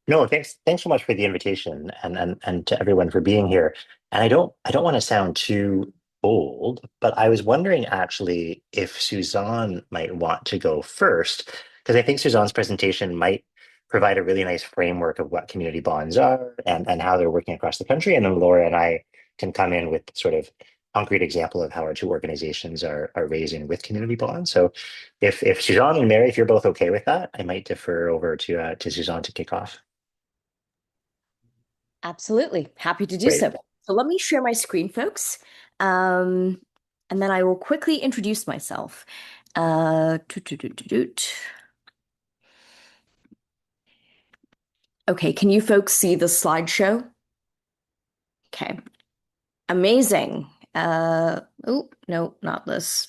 No, thanks so much for the invitation and to everyone for being here. And I don't want to sound too bold, but I was wondering actually if Suzanne might want to go first, because I think Suzanne's presentation might provide a really nice framework of what community bonds are and how they're working across the country. And then Laura and I can come in with sort of concrete example of how our two organizations are raising with community bonds. So if Suzanne and Mary, if you're both okay with that, I might defer over to Suzanne to kick off. Absolutely. Happy to do Great. so. So let me share my screen, folks. Um, and then I will quickly introduce myself. Toot. Okay, can you folks see the slideshow? Okay, amazing. Oh, no, not this.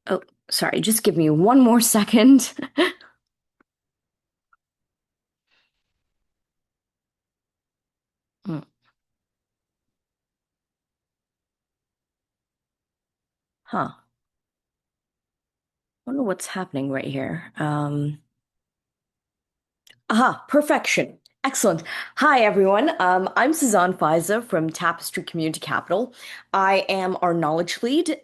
Oh, sorry, just give me one more second. Hmm, Huh. Wonder what's happening right here. Aha, perfection. Excellent. Hi, everyone. I'm Suzanne Faiza from Tapestry Community Capital. I am our knowledge lead,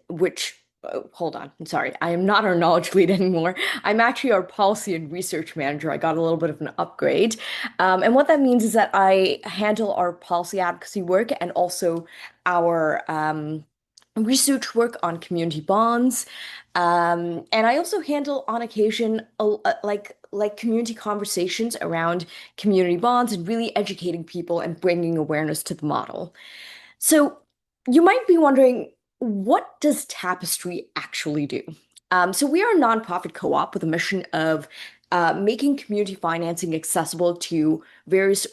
hold on, I'm sorry. I am not our knowledge lead anymore. I'm actually our policy and research manager. I got a little bit of an upgrade. And what that means is that I handle our policy advocacy work and also our research work on community bonds. And I also handle on occasion like community conversations around community bonds and really educating people and bringing awareness to the model. So you might be wondering, what does Tapestry actually do? So we are a nonprofit co-op with a mission of making community financing accessible to various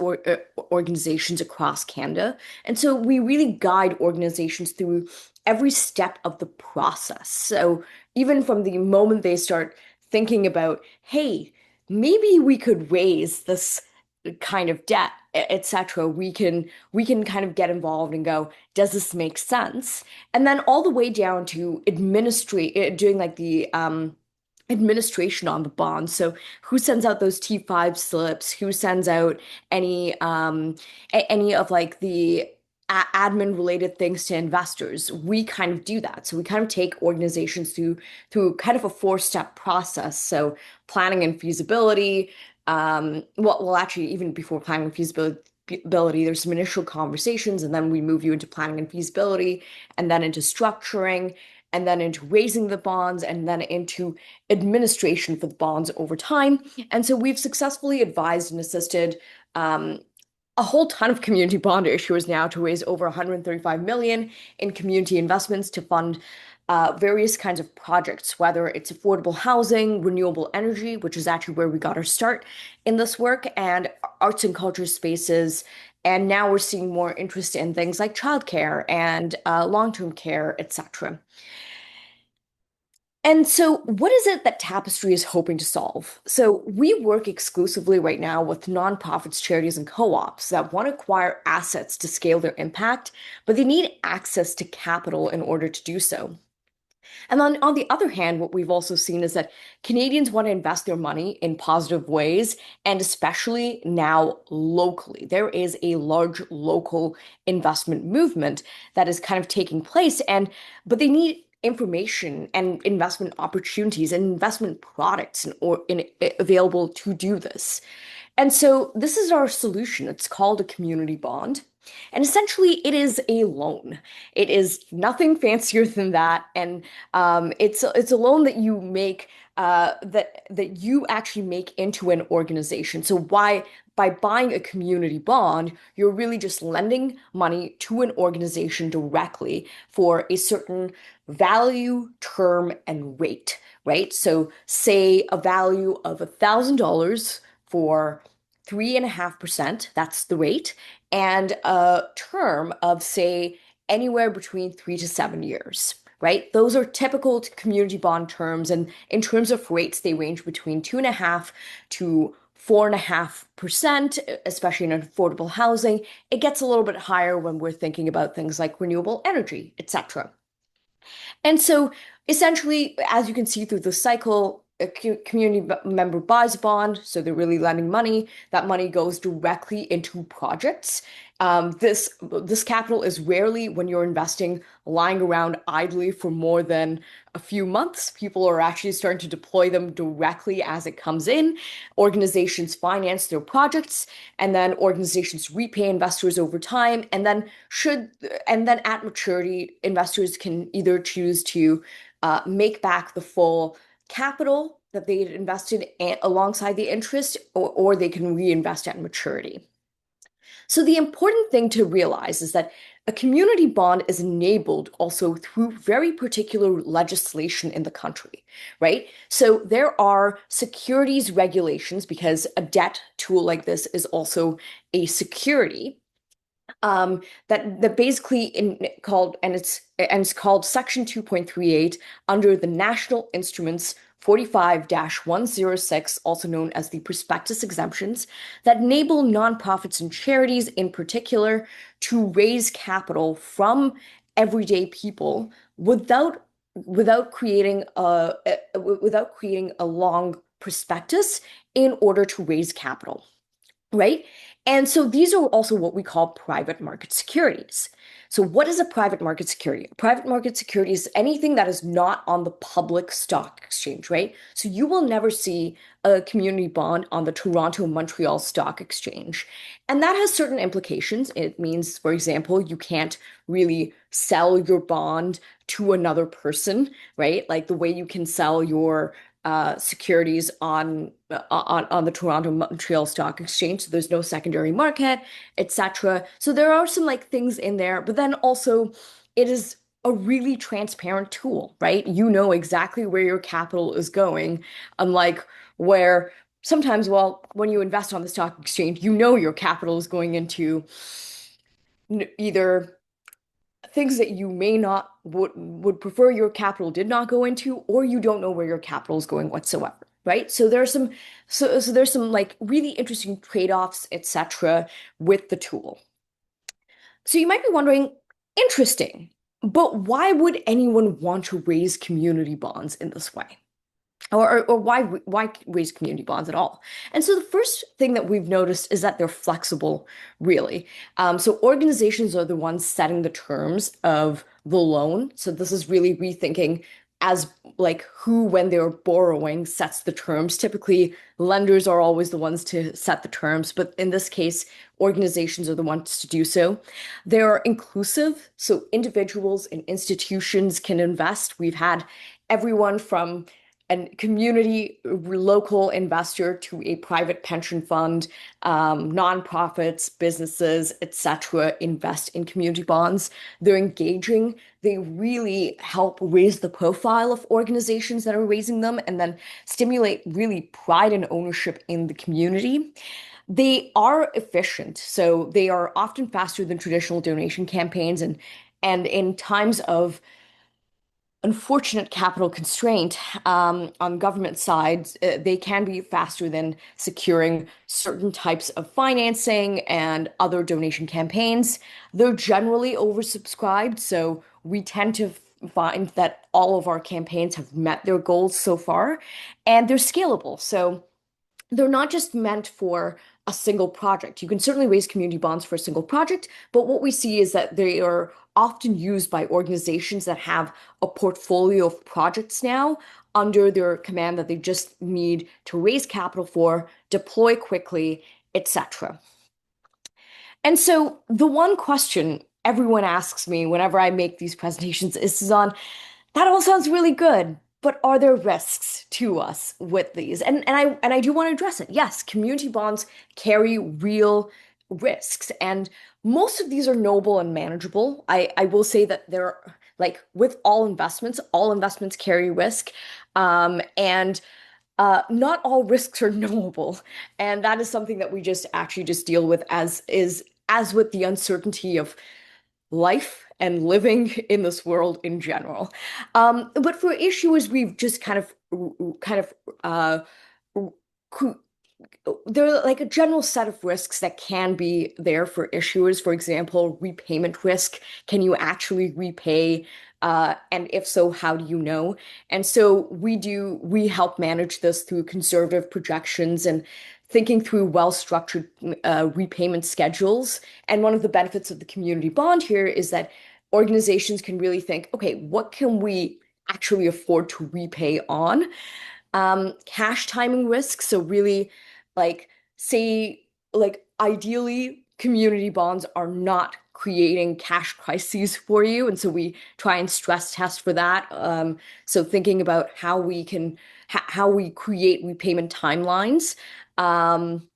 organizations across Canada. And so we really guide organizations through every step of the process. So even from the moment they start thinking about, hey, maybe we could raise this kind of debt, etc., we can kind of get involved and go, does this make sense? And then all the way down to administrate doing like the administration on the bond. So who sends out those T5 slips? Who sends out any of like the admin related things to investors? We kind of do that. So we kind of take organizations through kind of a four-step process. So planning and feasibility. Well, actually, even before planning and feasibility, there's some initial conversations, and then we move you into planning and feasibility, and then into structuring, and then into raising the bonds, and then into administration for the bonds over time. And so we've successfully advised and assisted um, a whole ton of community bond issuers now to raise over 135 million in community investments to fund various kinds of projects, whether it's affordable housing, renewable energy, which is actually where we got our start in this work, and arts and culture spaces. And now we're seeing more interest in things like childcare and long-term care, etc. And so, what is it that Tapestry is hoping to solve? So, we work exclusively right now with nonprofits, charities, and co-ops that want to acquire assets to scale their impact, but they need access to capital in order to do so. And then, on the other hand, what we've also seen is that Canadians want to invest their money in positive ways, and especially now locally. There is a large local investment movement that is kind of taking place, but they need information and investment opportunities and investment products available to do this. And so this is our solution. It's called a community bond. And essentially, it is a loan. It is nothing fancier than that, and it's a loan that you make that you actually make into an organization. So why by buying a community bond, you're really just lending money to an organization directly for a certain value, term, and rate, right? So say a value of $1,000 for 3.5%, that's the rate, and a term of, say, anywhere between 3 to 7 years, right? Those are typical community bond terms. And in terms of rates, they range between 2.5 to 4.5%, especially in affordable housing. It gets a little bit higher when we're thinking about things like renewable energy, etc. And so essentially, as you can see through the cycle, community member buys a bond, so they're really lending money. That money goes directly into projects. This capital is rarely, when you're investing, lying around idly for more than a few months. People are actually starting to deploy them directly as it comes in. Organizations finance their projects, and then organizations repay investors over time. And then at maturity, investors can either choose to make back the full capital that they had invested alongside the interest, or they can reinvest at maturity. So the important thing to realize is that a community bond is enabled also through very particular legislation in the country, right? So there are securities regulations, because a debt tool like this is also a security, that basically called, and it's called Section 2.38 under the National Instruments 45-106, also known as the prospectus exemptions, that enable nonprofits and charities in particular to raise capital from everyday people without creating a long prospectus in order to raise capital. Right? And so these are also what we call private market securities. So what is a private market security? A private market security is anything that is not on the public stock exchange, right? So you will never see a community bond on the Toronto Montreal Stock Exchange. And that has certain implications. It means, for example, you can't really sell your bond to another person, right? Like the way you can sell your securities on the Toronto Montreal Stock Exchange. So there's no secondary market, etc. So there are some like things in there, but then also it is a really transparent tool, right? You know exactly where your capital is going, unlike where sometimes, well, when you invest on the stock exchange, you know your capital is going into either things that you may not would prefer your capital did not go into, or you don't know where your capital is going whatsoever, right? So there's some so there's some like really interesting trade-offs, etc., with the tool. So you might be wondering, interesting, but why would anyone want to raise community bonds in this way? Or why raise community bonds at all? And so the first thing that we've noticed is that they're flexible, really. So organizations are the ones setting the terms of the loan. So this is really rethinking as like who, when they're borrowing, sets the terms. Typically, lenders are always the ones to set the terms, but in this case, organizations are the ones to do so. They're inclusive, so individuals and institutions can invest. We've had everyone from a community local investor to a private pension fund, nonprofits, businesses, etc., invest in community bonds. They're engaging. They really help raise the profile of organizations that are raising them, and then stimulate really pride and ownership in the community. They are efficient, so they are often faster than traditional donation campaigns, and in times of unfortunate capital constraint on government sides, they can be faster than securing certain types of financing and other donation campaigns. They're generally oversubscribed, so we tend to find that all of our campaigns have met their goals so far, and they're scalable. So they're not just meant for a single project. You can certainly raise community bonds for a single project, but what we see is that they are often used by organizations that have a portfolio of projects now under their command that they just need to raise capital for, deploy quickly, etc. And so the one question everyone asks me whenever I make these presentations is, Suzanne, that all sounds really good, but are there risks to us with these? And I do want to address it. Yes, community bonds carry real risks, and most of these are noble and manageable. I will say that they're like with all investments carry risk, and not all risks are knowable, and that is something that we just actually just deal with as with the uncertainty of life and living in this world in general. But for issuers, we've just kind of there are like a general set of risks that can be there for issuers. For example, repayment risk. Can you actually repay? And if so, how do you know? And so we help manage this through conservative projections and thinking through well-structured repayment schedules. And one of the benefits of the community bond here is that organizations can really think, okay, what can we actually afford to repay on? Cash timing risk. So really like say like ideally community bonds are not creating cash crises for you. And so we try and stress test for that. So thinking about how we can how we create repayment timelines. Um,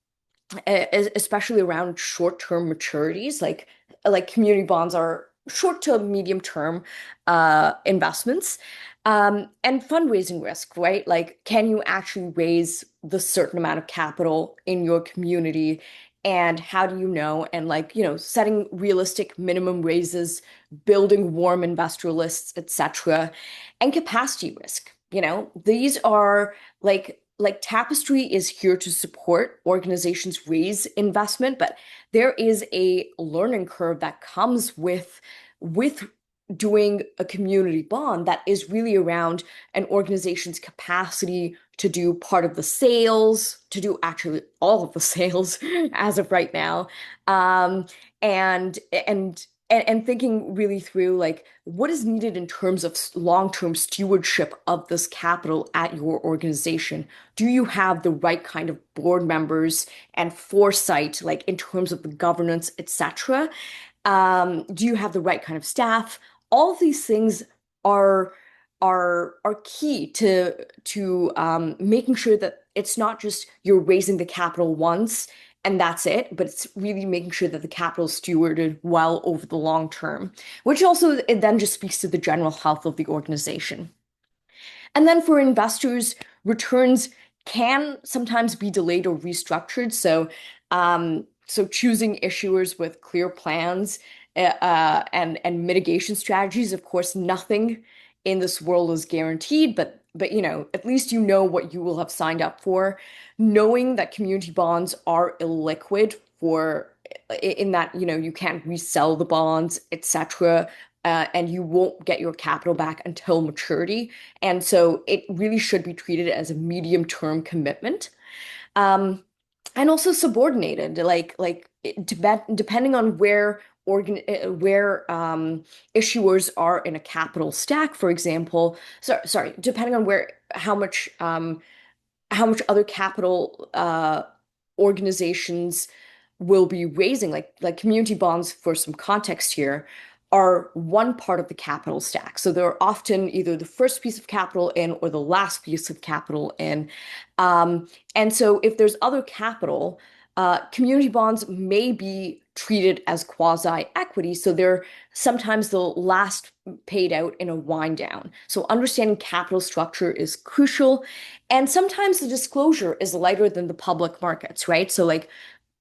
especially around short-term maturities, like community bonds are short to medium term investments. And fundraising risk, right? Like, can you actually raise the certain amount of capital in your community? And how do you know? And like, setting realistic minimum raises, building warm investor lists, etc. And capacity risk. These are like Tapestry is here to support organizations raise investment, but there is a learning curve that comes with doing a community bond that is really around an organization's capacity to do part of the sales, to do actually all of the sales as of right now, um, and thinking really through like what is needed in terms of long-term stewardship of this capital at your organization. Do you have the right kind of board members and foresight, like in terms of the governance, etc.? Do you have the right kind of staff? All of these things are are key to making sure that it's not just you're raising the capital once and that's it, but it's really making sure that the capital is stewarded well over the long term, which also it then just speaks to the general health of the organization. And then for investors, returns can sometimes be delayed or restructured. So choosing issuers with clear plans and mitigation strategies. Of course, nothing in this world is guaranteed, but at least you know what you will have signed up for. Knowing that community bonds are illiquid for in that you can't resell the bonds, etc. And you won't get your capital back until maturity. And so it really should be treated as a medium-term commitment. Um, and also subordinated, depending on where issuers are in a capital stack, for example. Sorry, depending on where how much other capital organizations will be raising, like community bonds, for some context here, are one part of the capital stack. So they're often either the first piece of capital in or the last piece of capital in. And so if there's other capital, community bonds may be treated as quasi-equity. So they're sometimes the last paid out in a wind down. So understanding capital structure is crucial. And sometimes the disclosure is lighter than the public markets, right? So like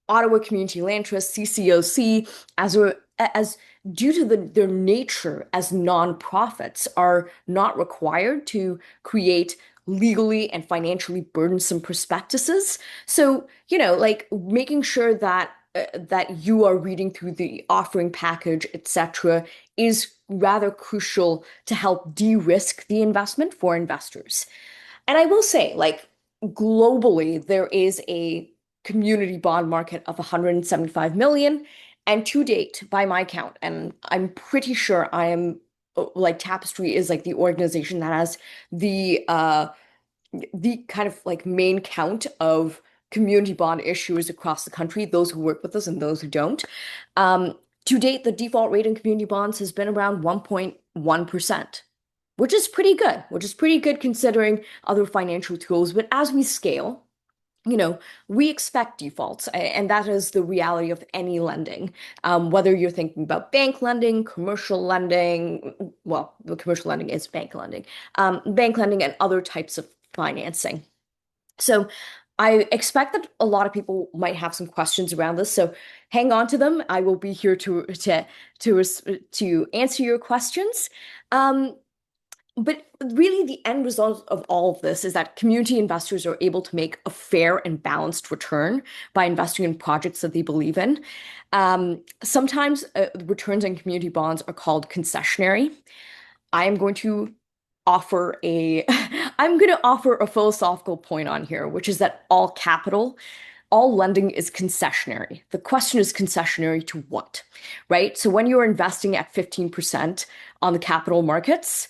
Ottawa Community Land Trust, CCOC, as due to their nature as nonprofits, are not required to create legally and financially burdensome prospectuses. So, like making sure that you are reading through the offering package, etc., is rather crucial to help de-risk the investment for investors. And I will say, like, globally, there is a community bond market of 175 million. And to date, by my count, and I'm pretty sure I am like Tapestry is like the organization that has the kind of like main count of community bond issuers across the country, those who work with us and those who don't. To date, the default rate in community bonds has been around 1.1%, which is pretty good considering other financial tools. But as we scale, we expect defaults, and that is the reality of any lending. Whether you're thinking about bank lending, commercial lending, well, the commercial lending is bank lending and other types of financing. So I expect that a lot of people might have some questions around this. So hang on to them. I will be here to answer your questions. Um, But really, the end result of all of this is that community investors are able to make a fair and balanced return by investing in projects that they believe in. Sometimes returns on community bonds are called concessionary. I am going to offer a I'm going to offer a philosophical point on here, which is that all lending is concessionary. The question is concessionary to what, right? So when you're investing at 15% on the capital markets,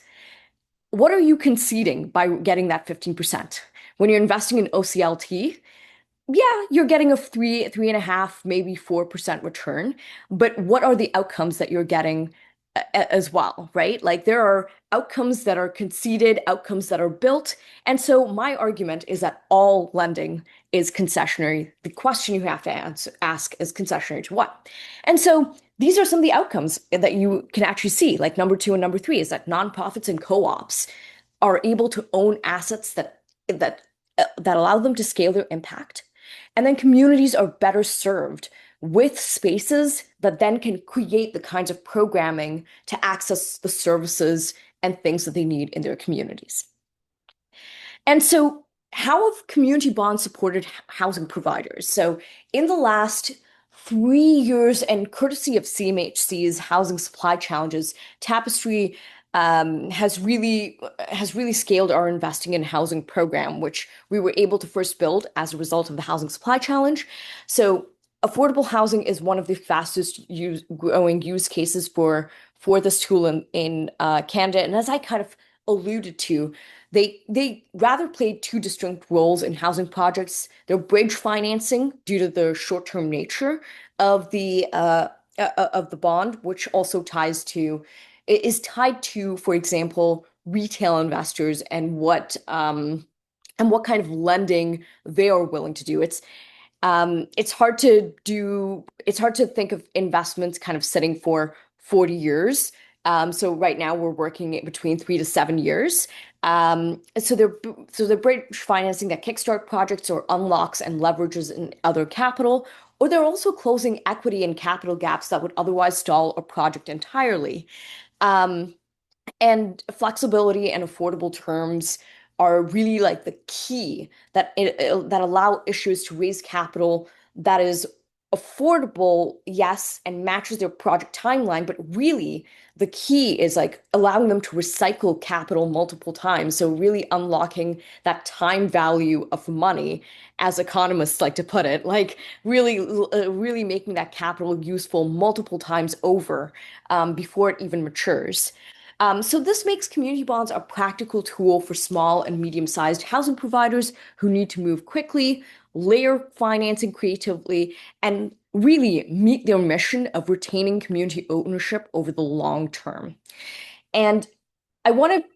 what are you conceding by getting that 15%? When you're investing in OCLT, yeah, you're getting a 3.5, maybe 4% return. But what are the outcomes that you're getting as well, right? Like there are outcomes that are conceded, outcomes that are built. And so my argument is that all lending is concessionary. The question you have to ask is concessionary to what? And so these are some of the outcomes that you can actually see. Like number two and number three is that nonprofits and co-ops are able to own assets that allow them to scale their impact. And then communities are better served with spaces that then can create the kinds of programming to access the services and things that they need in their communities. And so, how have community bonds supported housing providers? So, in the last 3 years, and courtesy of CMHC's housing supply challenges, Tapestry has really scaled our investing in housing program, which we were able to first build as a result of the housing supply challenge. So, affordable housing is one of the growing use cases for this tool in Canada. And as I kind of alluded to, they rather played two distinct roles in housing projects. They're bridge financing due to the short-term nature of the bond, which also is tied to, for example, retail investors and what kind of lending they are willing to do. It's hard to think of investments kind of sitting for 40 years. So right now we're working between 3 to 7 years. So they're bridge financing that kickstart projects or unlocks and leverages in other capital, or they're also closing equity and capital gaps that would otherwise stall a project entirely. Um, and flexibility and affordable terms are really like the key that allow issuers to raise capital that is affordable, yes, and matches their project timeline. But really, the key is like allowing them to recycle capital multiple times. So really unlocking that time value of money, as economists like to put it, like really making that capital useful multiple times over before it even matures. So this makes community bonds a practical tool for small and medium-sized housing providers who need to move quickly, layer financing creatively, and really meet their mission of retaining community ownership over the long term. And I want to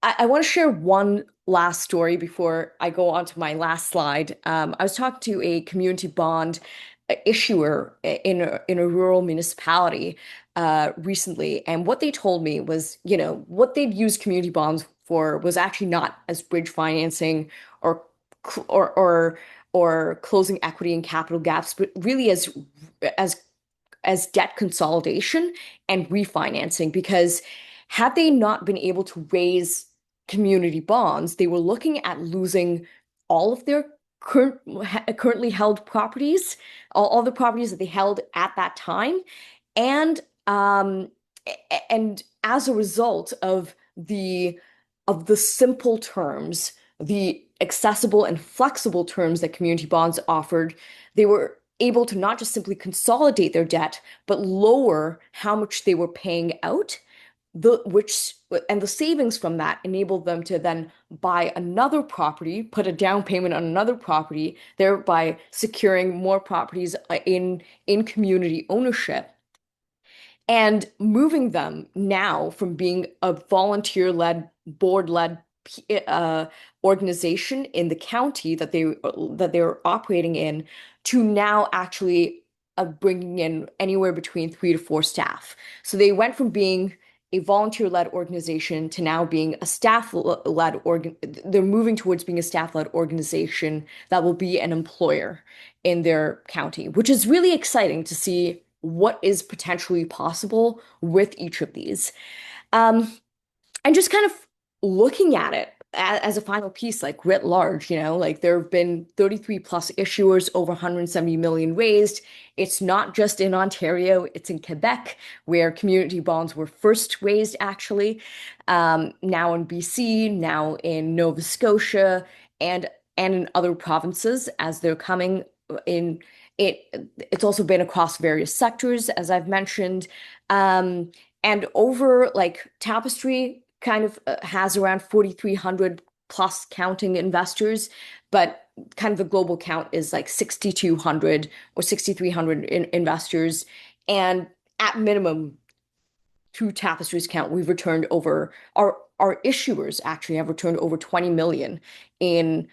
I want to share one last story before I go on to my last slide. I was talking to a community bond issuer in a rural municipality recently, and what they told me was, what they'd used community bonds for was actually not as bridge financing or or or or closing equity and capital gaps, but really as as debt consolidation and refinancing, because had they not been able to raise community bonds, they were looking at losing all of their currently held properties, all the properties that they held at that time, and um, and as a result of the simple terms, the accessible and flexible terms that community bonds offered, they were able to not just simply consolidate their debt, but lower how much they were paying out, the savings from that enabled them to then buy another property, put a down payment on another property, thereby securing more properties in community ownership and moving them now from being a volunteer-led, board-led uh, organization in the county that they're operating in to now actually bringing in anywhere between 3 to 4 staff. So they went from being a volunteer-led organization to now being a staff-led organ. They're moving towards being a staff-led organization that will be an employer in their county, which is really exciting to see what is potentially possible with each of these. Um, and just kind of looking at it as a final piece, like writ large, like there have been 33 plus issuers, over 170 million raised. It's not just in Ontario, it's in Quebec, where community bonds were first raised, actually. Now in BC, now in Nova Scotia, and in other provinces as they're coming in. It it's also been across various sectors, as I've mentioned. Um, and over like Tapestry kind of has around 4,300 plus counting investors, but kind of the global count is like 6,200 or 6,300 investors. And at minimum, through Tapestry's count, we've returned over our issuers actually have returned over 20 million in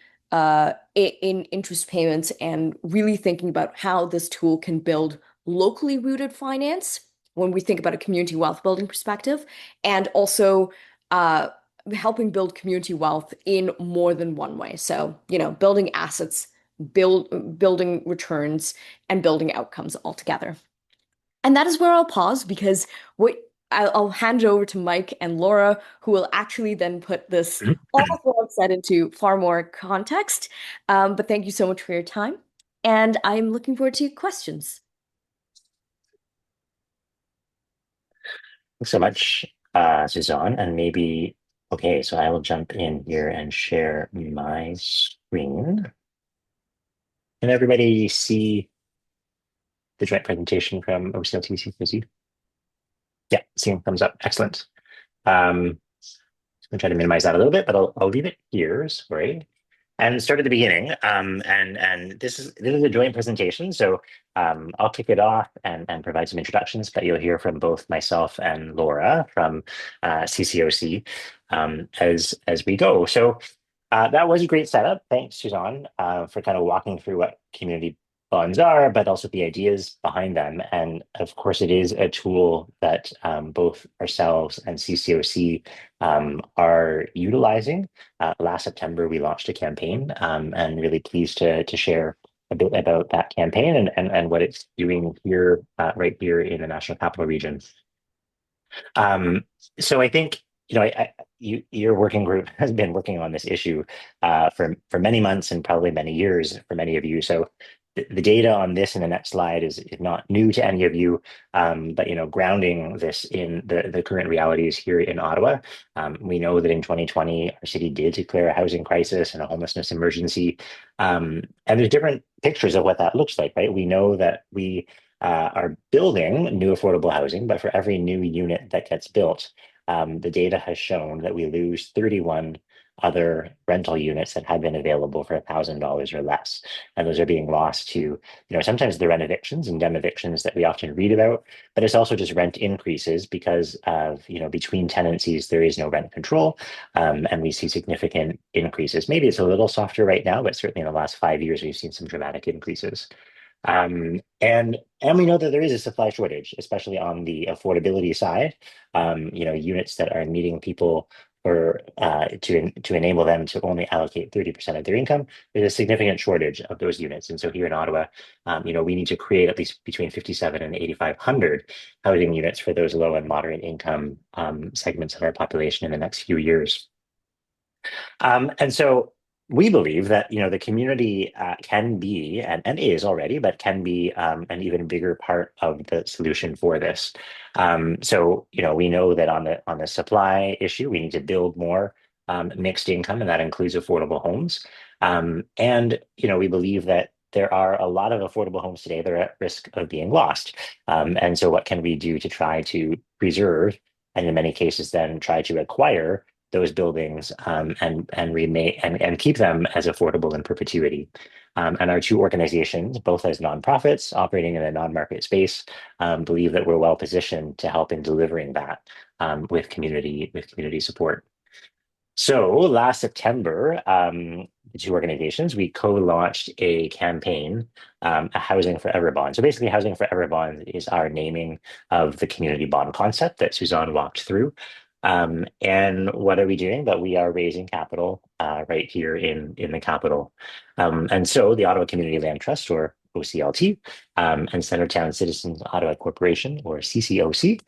in interest payments, and really thinking about how this tool can build locally rooted finance when we think about a community wealth building perspective, and also uh, helping build community wealth in more than one way. So, building assets, building returns, and building outcomes altogether. And that is where I'll pause because what I'll hand it over to Mike and Laura, who will actually then put this all of what I've said into far more context. But thank you so much for your time. And I'm looking forward to your questions. Thanks so much, Suzanne. And maybe, okay, so I will jump in here and share my screen. Can everybody see the joint presentation from OCLT CCOC? Yeah, seeing thumbs up. Excellent. I'm going to try to minimize that a little bit, but I'll leave it here. Sorry. And start at the beginning. And this is a joint presentation, so I'll kick it off and provide some introductions. But you'll hear from both myself and Laura from CCOC as we go. So that was a great setup. Thanks, Suzanne, for kind of walking through what community bonds are, but also the ideas behind them. And of course, it is a tool that both ourselves and CCOC are utilizing. Last September, we launched a campaign, and really pleased to share a bit about that campaign and what it's doing here, right here in the National Capital Region. Um, so I think, your working group has been working on this issue for many months and probably many years for many of you. So the data on this in the next slide is not new to any of you, but grounding this in the current realities here in Ottawa. We know that in 2020, our city did declare a housing crisis and a homelessness emergency. And there's different pictures of what that looks like, right? We know that we are building new affordable housing, but for every new unit that gets built, the data has shown that we lose 31 other rental units that had been available for $1,000 or less. And those are being lost to, sometimes the rent evictions and dem evictions that we often read about, but it's also just rent increases because of, between tenancies, there is no rent control. And we see significant increases. Maybe it's a little softer right now, but certainly in the last 5 years, we've seen some dramatic increases. And we know that there is a supply shortage, especially on the affordability side. Units that are meeting people for to enable them to only allocate 30% of their income. There's a significant shortage of those units, and so here in Ottawa, we need to create at least between 57 and 8,500 housing units for those low and moderate income segments of our population in the next few years. And so we believe that the community can be and is already, but can be an even bigger part of the solution for this. So we know that on the supply issue, we need to build more mixed income, and that includes affordable homes. And we believe that there are a lot of affordable homes today that are at risk of being lost. And so what can we do to try to preserve, and in many cases then try to acquire those buildings, and remain and keep them as affordable in perpetuity. And our two organizations, both as nonprofits operating in a non-market space, believe that we're well positioned to help in delivering that with community support. So last September, the two organizations, we co-launched a campaign, a Housing Forever Bond. So basically, Housing Forever Bond is our naming of the community bond concept that Suzanne walked through. And what are we doing? But we are raising capital right here in the capital. And so the Ottawa Community Land Trust, or OCLT, and Centretown Citizens Ottawa Corporation, or CCOC.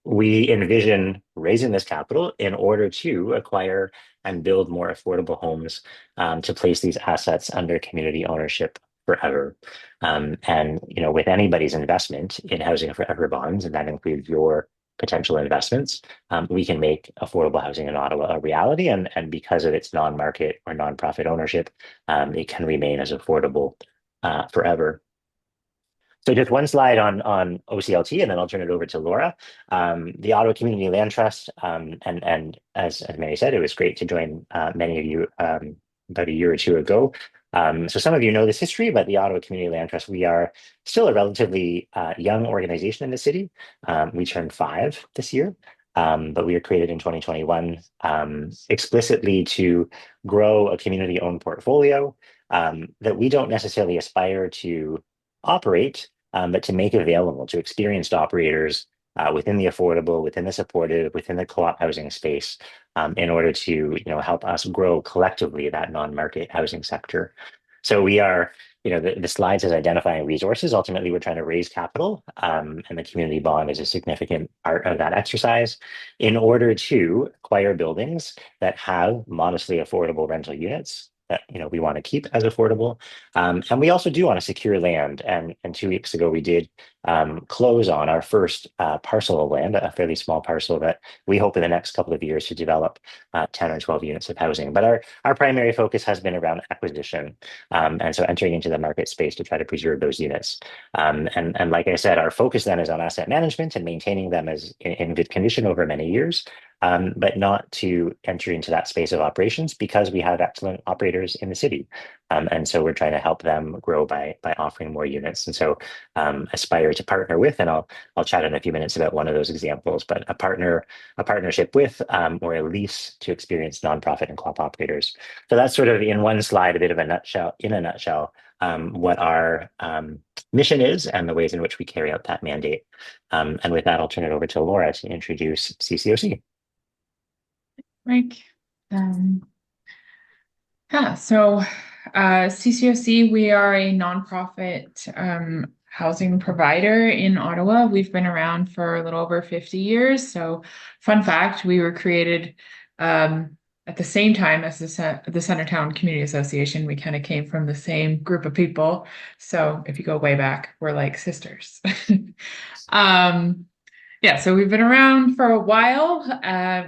We envision raising this capital in order to acquire and build more affordable homes, to place these assets under community ownership forever. And with anybody's investment in Housing Forever bonds, and that includes your potential investments, we can make affordable housing in Ottawa a reality. And because of its non-market or non-profit ownership, it can remain as affordable forever. So just one slide on OCLT, and then I'll turn it over to Laura. The Ottawa Community Land Trust, and as Mary said, it was great to join many of you about a year or two ago. So some of you know this history, but the Ottawa Community Land Trust, we are still a relatively young organization in the city. We turned 5 this year, but we were created in 2021 explicitly to grow a community-owned portfolio that we don't necessarily aspire to operate, but to make available to experienced operators within the affordable, within the supportive, within the co-op housing space, in order to help us grow collectively that non-market housing sector. So we are, the slide says identifying resources. Ultimately, we're trying to raise capital, and the community bond is a significant part of that exercise in order to acquire buildings that have modestly affordable rental units that we want to keep as affordable, and we also do want to secure land. And 2 weeks ago, we did close on our first parcel of land, a fairly small parcel that we hope in the next couple of years to develop 10 or 12 units of housing. But our primary focus has been around acquisition, and so entering into the market space to try to preserve those units. And like I said, our focus then is on asset management and maintaining them as in good condition over many years. But not to enter into that space of operations because we have excellent operators in the city. And so we're trying to help them grow by offering more units. And so aspire to partner with, and I'll chat in a few minutes about one of those examples, but a partnership with, or a lease to experienced nonprofit and co-op operators. So that's sort of in one slide, a bit of a nutshell, what our mission is and the ways in which we carry out that mandate. And with that, I'll turn it over to Laura to introduce CCOC. Right. So CCOC, we are a nonprofit housing provider in Ottawa. We've been around for a little over 50 years. So fun fact, we were created at the same time as the Centretown Community Association. We kind of came from the same group of people. So if you go way back, we're like sisters. Yeah, so we've been around for a while.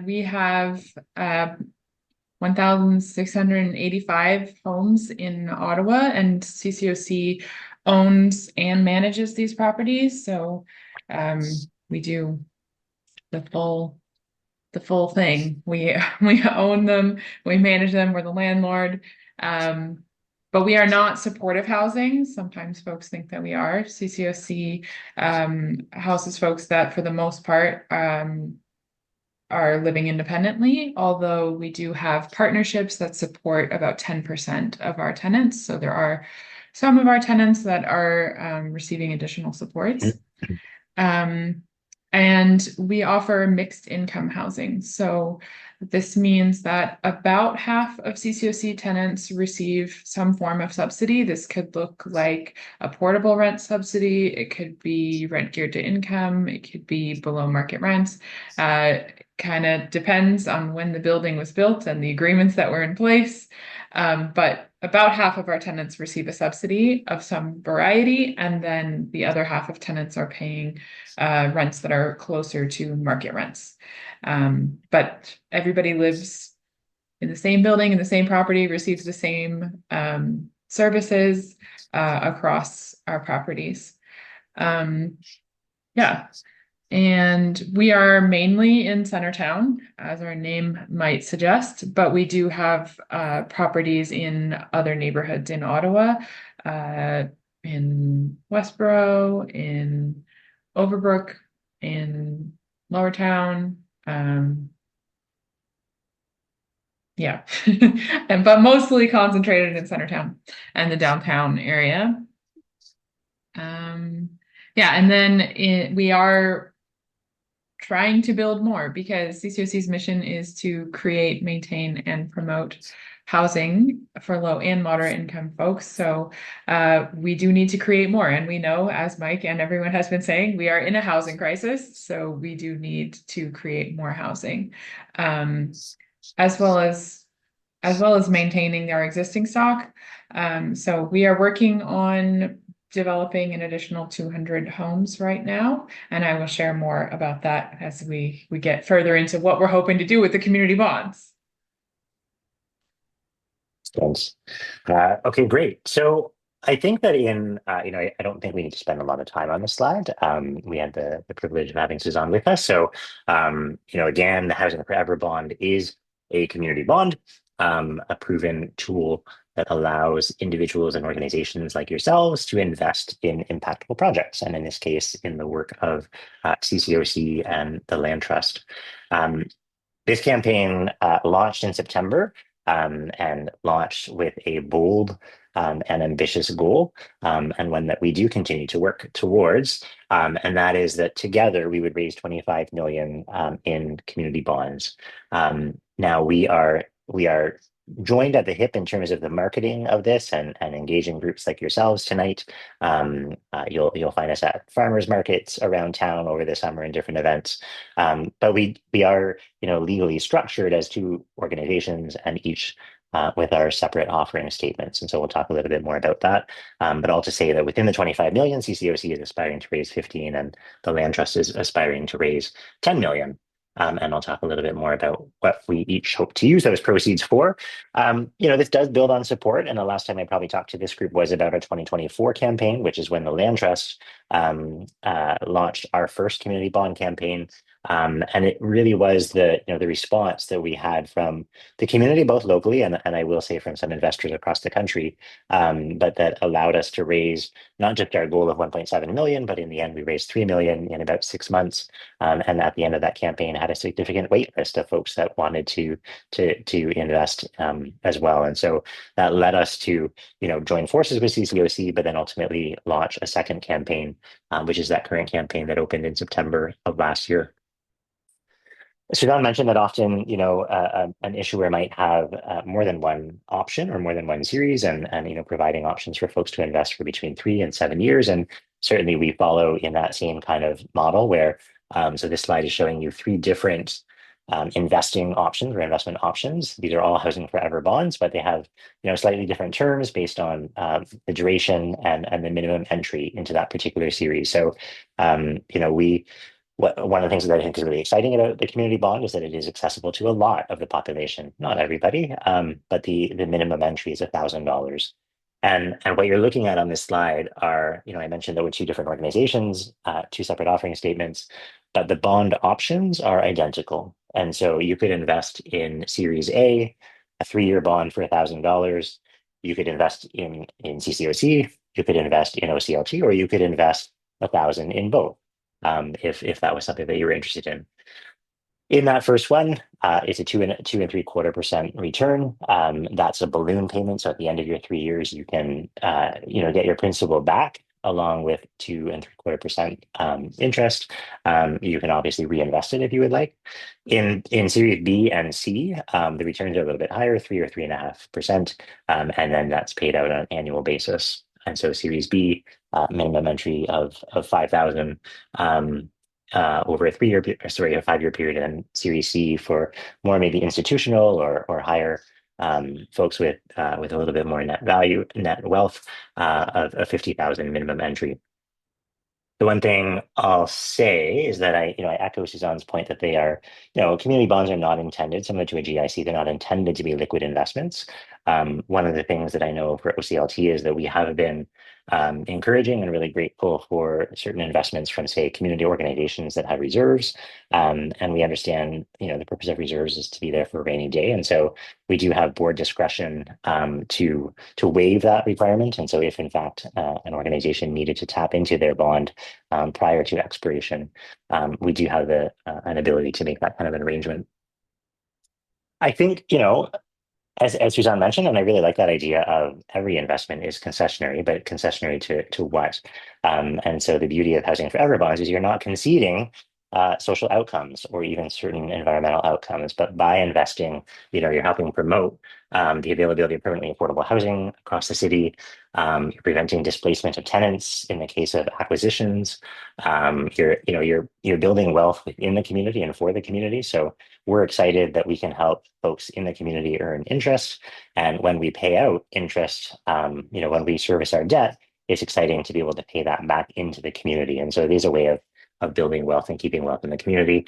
We have 1,685 homes in Ottawa, and CCOC owns and manages these properties. So we do the full thing. We own them, we manage them, we're the landlord. But we are not supportive housing. Sometimes folks think that we are. CCOC houses folks that, for the most part, are living independently, although we do have partnerships that support about 10% of our tenants. So there are some of our tenants that are receiving additional supports. And we offer mixed income housing. So this means that about half of CCOC tenants receive some form of subsidy. This could look like a portable rent subsidy. It could be rent geared to income. It could be below market rents. Kind of depends on when the building was built and the agreements that were in place. But about half of our tenants receive a subsidy of some variety, and then the other half of tenants are paying rents that are closer to market rents. But everybody lives in the same building, in the same property, receives the same services across our properties. Yeah. And we are mainly in Centretown, as our name might suggest, but we do have properties in other neighborhoods in Ottawa, in Westboro, in Overbrook, in Lowertown. Yeah, but mostly concentrated in Centretown and the downtown area. Yeah, and then we are trying to build more because CCOC's mission is to create, maintain, and promote housing for low and moderate income folks. So we do need to create more. And we know, as Mike and everyone has been saying, we are in a housing crisis. So we do need to create more housing, um, as well as maintaining our existing stock. So we are working on developing an additional 200 homes right now, and I will share more about that as we get further into what we're hoping to do with the community bonds. Thanks. Okay, great. So I think that I don't think we need to spend a lot of time on this slide. We had the privilege of having Suzanne with us. So, again, the Housing Forever Bond is a community bond, a proven tool that allows individuals and organizations like yourselves to invest in impactful projects. And in this case, in the work of CCOC and the Land Trust. This campaign launched in September and launched with a bold and ambitious goal, and one that we do continue to work towards. And that is that together we would raise 25 million in community bonds. Now we are joined at the hip in terms of the marketing of this and engaging groups like yourselves tonight. You'll find us at farmers markets around town over the summer and different events. But we are legally structured as two organizations and each with our separate offering statements. And so we'll talk a little bit more about that. But all to say that within the 25 million, CCOC is aspiring to raise 15 and the Land Trust is aspiring to raise 10 million. And I'll talk a little bit more about what we each hope to use those proceeds for. This does build on support. And the last time I probably talked to this group was about our 2024 campaign, which is when the Land Trust launched our first community bond campaign. And it really was the response that we had from the community, both locally and I will say from some investors across the country, but that allowed us to raise not just our goal of 1.7 million, but in the end we raised 3 million in about 6 months. And at the end of that campaign, had a significant wait list of folks that wanted to invest as well. And so that led us to join forces with CCOC, but then ultimately launch a second campaign, which is that current campaign that opened in September of last year. Suzanne mentioned that often, an issuer might have more than one option or more than one series, and providing options for folks to invest for between 3 and 7 years. And certainly, we follow in that same kind of model where. So this slide is showing you 3 different investing options or investment options. These are all Housing Forever bonds, but they have slightly different terms based on the duration and the minimum entry into that particular series. So, one of the things that I think is really exciting about the community bond is that it is accessible to a lot of the population, not everybody, but the minimum entry is $1,000. And what you're looking at on this slide are, I mentioned there were 2 different organizations, 2 separate offering statements, but the bond options are identical. And so you could invest in Series A, a 3-year bond for $1,000. You could invest in CCOC, you could invest in OCLT, or you could invest 1,000 in both. If that was something that you were interested in. In that first one, it's a 2.75% return. That's a balloon payment. So at the end of your 3 years, you can get your principal back along with 2.75% interest. You can obviously reinvest it if you would like. In Series B and C, the returns are a little bit higher, 3 or 3.5%, and then that's paid out on an annual basis. And so Series B, minimum entry of 5,000 over a 5-year period, and Series C for more maybe institutional or higher folks with a little bit more net wealth of 50,000 minimum entry. The one thing I'll say is that I echo Suzanne's point that they are, community bonds are not intended, similar to a GIC, they're not intended to be liquid investments. One of the things that I know for OCLT is that we have been encouraging and really grateful for certain investments from, say, community organizations that have reserves. And we understand, the purpose of reserves is to be there for a rainy day. And so we do have board discretion to waive that requirement. And so if, in fact, an organization needed to tap into their bond prior to expiration, we do have an ability to make that kind of an arrangement. I think, as Suzanne mentioned, and I really like that idea of every investment is concessionary, but concessionary to what? And so the beauty of Housing Forever bonds is you're not conceding social outcomes or even certain environmental outcomes. But by investing, you're helping promote the availability of permanently affordable housing across the city. You're preventing displacement of tenants in the case of acquisitions. You're building wealth within the community and for the community. So we're excited that we can help folks in the community earn interest. And when we pay out interest, when we service our debt, it's exciting to be able to pay that back into the community. And so it is a way of building wealth and keeping wealth in the community.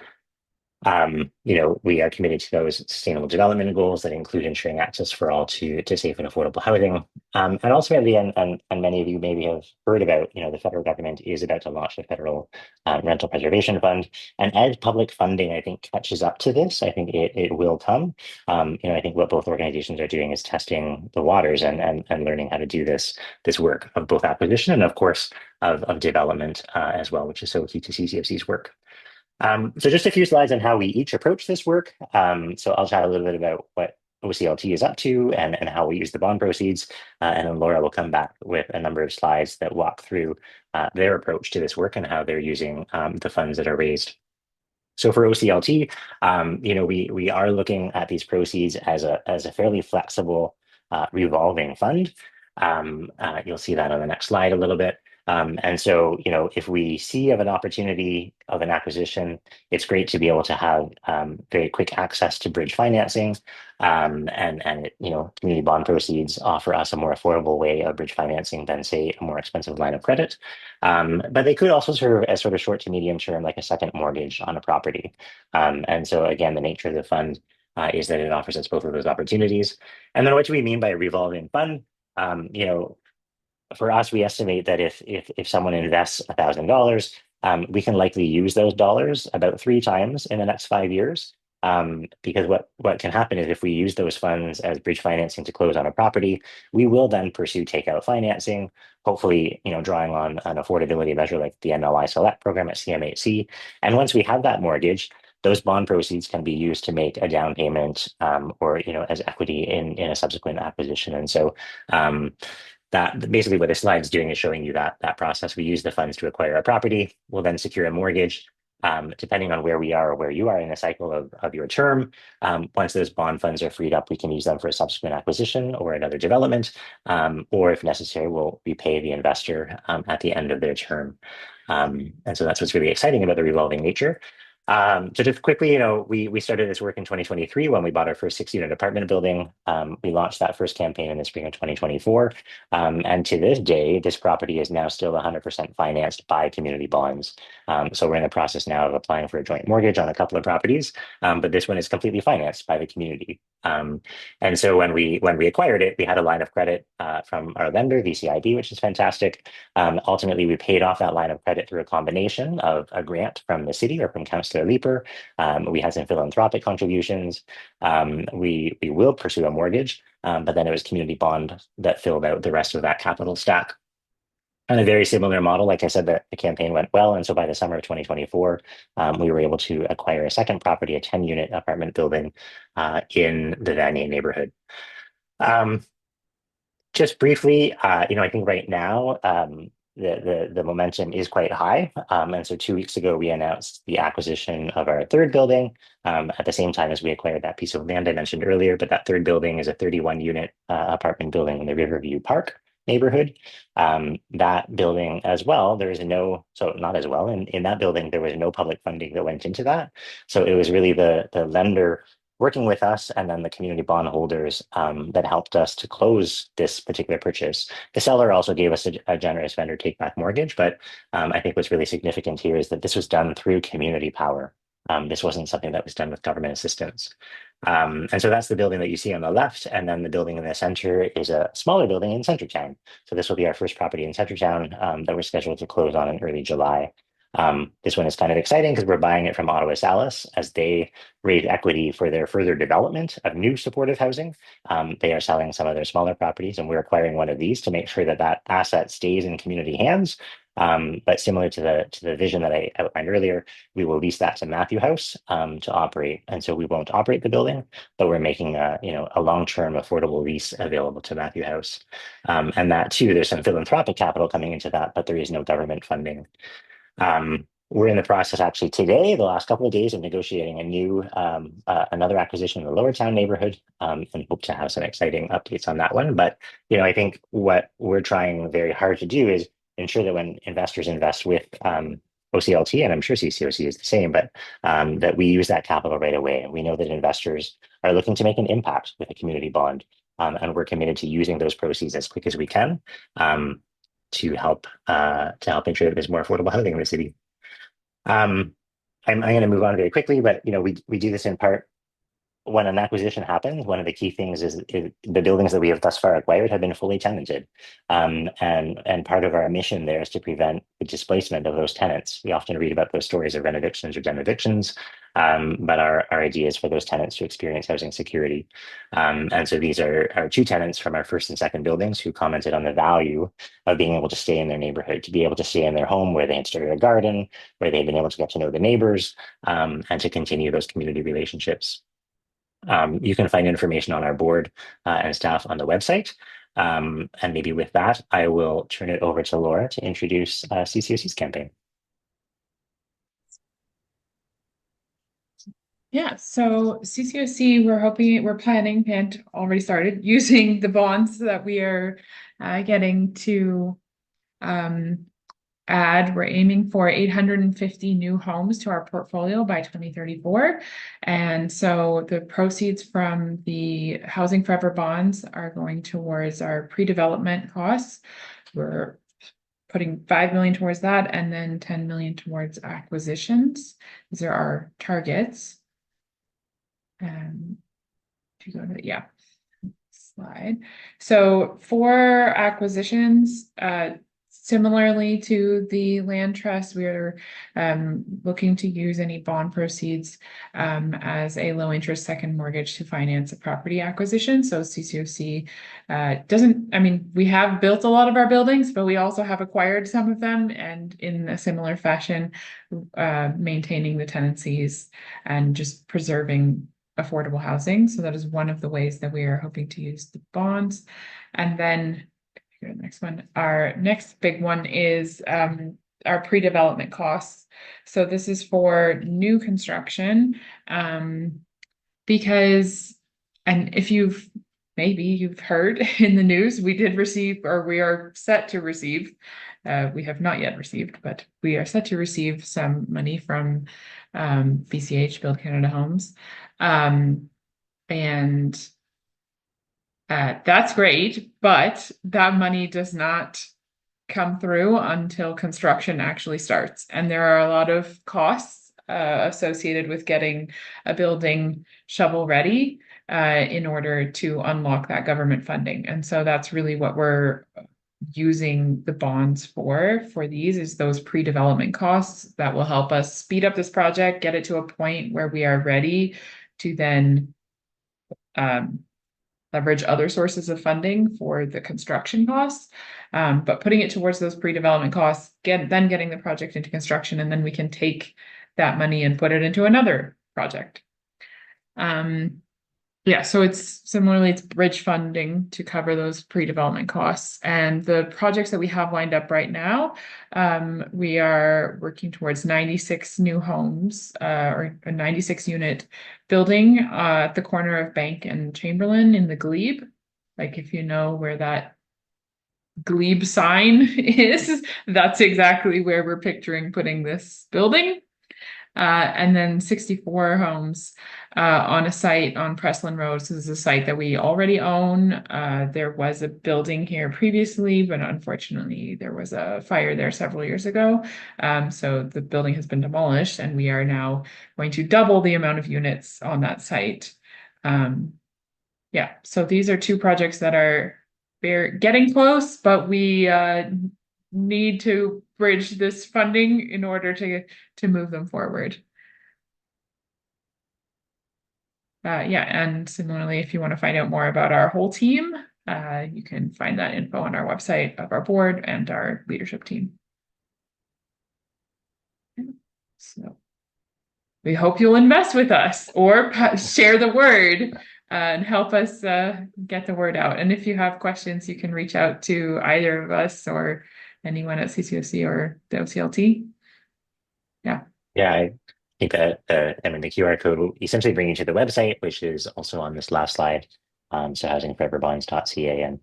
We are committed to those sustainable development goals that include ensuring access for all to safe and affordable housing. And ultimately, and many of you maybe have heard about, the federal government is about to launch the federal rental preservation fund. And as public funding, I think, catches up to this, I think it will come. I think what both organizations are doing is testing the waters and learning how to do this work of both acquisition and, of course, of development as well, which is so key to CCOC's work. So just a few slides on how we each approach this work. So I'll chat a little bit about what OCLT is up to and how we use the bond proceeds. And then Laura will come back with a number of slides that walk through their approach to this work and how they're using the funds that are raised. So for OCLT, we are looking at these proceeds as a fairly flexible revolving fund. You'll see that on the next slide a little bit. And so, if we see of an opportunity of an acquisition, it's great to be able to have very quick access to bridge financing. Community bond proceeds offer us a more affordable way of bridge financing than, say, a more expensive line of credit. But they could also serve as sort of short to medium term, like a second mortgage on a property. And so, again, the nature of the fund is that it offers us both of those opportunities. And then what do we mean by a revolving fund? For us, we estimate that if someone invests $1,000, we can likely use those dollars about 3 times in the next 5 years. Because what can happen is if we use those funds as bridge financing to close on a property, we will then pursue takeout financing, hopefully, drawing on an affordability measure like the MLI Select program at CMHC. And once we have that mortgage, those bond proceeds can be used to make a down payment or as equity in a subsequent acquisition. And so that basically what this slide is doing is showing you that process. We use the funds to acquire a property. We'll then secure a mortgage. Depending on where we are or where you are in the cycle of your term, once those bond funds are freed up, we can use them for a subsequent acquisition or another development, or if necessary, we'll repay the investor at the end of their term. And so that's what's really exciting about the revolving nature. So just quickly, we started this work in 2023 when we bought our first 6-unit apartment building. We launched that first campaign in the spring of 2024. And to this day, this property is now still 100% financed by community bonds. So we're in the process now of applying for a joint mortgage on a couple of properties, but this one is completely financed by the community. And so when we acquired it, we had a line of credit from our lender, VCIB, which is fantastic. Ultimately, we paid off that line of credit through a combination of a grant from the city or from Councillor Leeper. We had some philanthropic contributions. We will pursue a mortgage, but then it was community bond that filled out the rest of that capital stack. And a very similar model, like I said, the campaign went well. And so by the summer of 2024, we were able to acquire a second property, a 10-unit apartment building in the Vanier neighborhood. Just briefly, I think right now, the momentum is quite high. And so 2 weeks ago, we announced the acquisition of our third building at the same time as we acquired that piece of land I mentioned earlier. But that third building is a 31-unit apartment building in the Riverview Park neighborhood. That building as well, not as well. In that building, there was no public funding that went into that. So it was really the lender working with us and then the community bond holders that helped us to close this particular purchase. The seller also gave us a generous vendor take back mortgage, but I think what's really significant here is that this was done through community power. This wasn't something that was done with government assistance. And so that's the building that you see on the left. And then the building in the center is a smaller building in Centretown. So this will be our first property in Centretown that we're scheduled to close on in early July. This one is kind of exciting because we're buying it from Ottawa Salis as they raise equity for their further development of new supportive housing. They are selling some of their smaller properties, and we're acquiring one of these to make sure that asset stays in community hands. But similar to the vision that I outlined earlier, we will lease that to Matthew House to operate. And so we won't operate the building, but we're making a long-term affordable lease available to Matthew House. And that too, there's some philanthropic capital coming into that, but there is no government funding. we're in the process actually today, the last couple of days, of negotiating a new another acquisition in the Lower Town neighborhood, and hope to have some exciting updates on that one. But I think what we're trying very hard to do is ensure that when investors invest with OCLT, and I'm sure CCOC is the same, but that we use that capital right away. And we know that investors are looking to make an impact with a community bond, and we're committed to using those proceeds as quick as we can, to help ensure that there's more affordable housing in the city. I'm going to move on very quickly, but we do this in part when an acquisition happens. One of the key things is the buildings that we have thus far acquired have been fully tenanted, and part of our mission there is to prevent the displacement of those tenants. We often read about those stories of rent evictions or den evictions, but our idea is for those tenants to experience housing security. And so these are our two tenants from our first and second buildings who commented on the value of being able to stay in their neighborhood, to be able to stay in their home where they had started a garden, where they've been able to get to know the neighbors, and to continue those community relationships. You can find information on our board and staff on the website. And maybe with that, I will turn it over to Laura to introduce CCOC's campaign. Yeah, so CCOC, we're planning and already started using the bonds that we are getting to add. We're aiming for 850 new homes to our portfolio by 2034. And so the proceeds from the Housing Forever bonds are going towards our pre-development costs. We're putting 5 million towards that, and then 10 million towards acquisitions. These are our targets. If you go to slide. So for acquisitions, similarly to the land trust, we're looking to use any bond proceeds as a low interest second mortgage to finance a property acquisition. So CCOC we have built a lot of our buildings, but we also have acquired some of them, and in a similar fashion, maintaining the tenancies and just preserving affordable housing. So that is one of the ways that we are hoping to use the bonds. And then the next one, our next big one is our pre-development costs. So this is for new construction, because, and if you've heard in the news, we did receive, or we are set to receive, we have not yet received, but we are set to receive some money from BCH, Build Canada Homes. That's great, but that money does not come through until construction actually starts. And there are a lot of costs associated with getting a building shovel ready in order to unlock that government funding. And so that's really what we're using the bonds for these, is those pre-development costs that will help us speed up this project, get it to a point where we are ready to then leverage other sources of funding for the construction costs, but putting it towards those pre-development costs, then getting the project into construction, and then we can take that money and put it into another project. So it's bridge funding to cover those pre-development costs. And the projects that we have lined up right now, we are working towards 96 new homes, or a 96 unit building at the corner of Bank and Chamberlain in the Glebe. Like, if you know where that Glebe sign is, that's exactly where we're picturing putting this building. And then 64 homes on a site on Presslin Road. So this is a site that we already own. There was a building here previously, but unfortunately there was a fire there several years ago. So the building has been demolished, and we are now going to double the amount of units on that site. So these are two projects that are getting close, but we need to bridge this funding in order to move them forward. And similarly, if you want to find out more about our whole team, you can find that info on our website of our board and our leadership team. So we hope you'll invest with us or share the word and help us get the word out. And if you have questions, you can reach out to either of us or anyone at CCOC or the OCLT. Yeah. Yeah, I think that I mean the QR code will essentially bring you to the website, which is also on this last slide. So housingforeverbonds.ca, and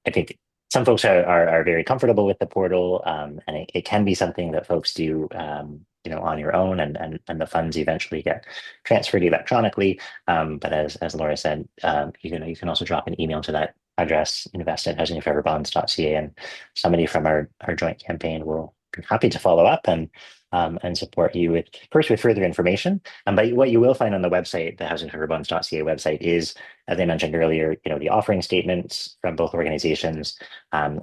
I think some folks are very comfortable with the portal, and it can be something that folks do, on your own, and the funds eventually get transferred electronically. But as Laura said, you can also drop an email to that address, invest@housingforeverbonds.ca, and somebody from our joint campaign will be happy to follow up and support you with further information. But what you will find on the website, the housingforeverbonds.ca website, is, as I mentioned earlier, the offering statements from both organizations.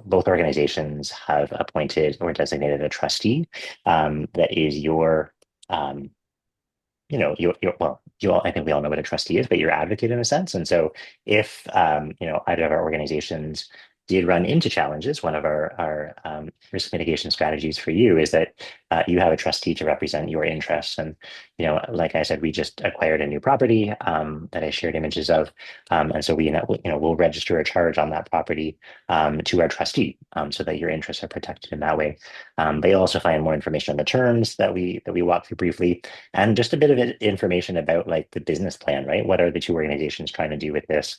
Both organizations have appointed or designated a trustee that is um, well, I think we all know what a trustee is, but you're advocate in a sense. And so if, either of our organizations did run into challenges, one of our risk mitigation strategies for you is that you have a trustee to represent your interests. And, like I said, we just acquired a new property that I shared images of. And so we'll register a charge on that property to our trustee so that your interests are protected in that way. But you'll also find more information on the terms that we walk through briefly, and just a bit of information about like the business plan, right? What are the two organizations trying to do with this?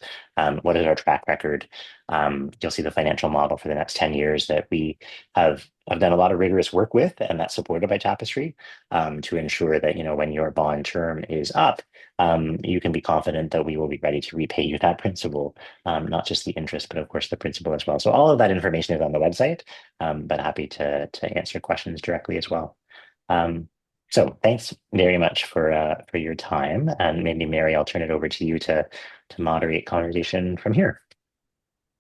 What is our track record? You'll see the financial model for the next 10 years that we have done a lot of rigorous work with, and that's supported by Tapestry, to ensure that, when your bond term is up, you can be confident that we will be ready to repay you that principal, not just the interest, but of course the principal as well. So all of that information is on the website, but happy to answer questions directly as well. So thanks very much for your time, and maybe Mary, I'll turn it over to you to moderate conversation from here.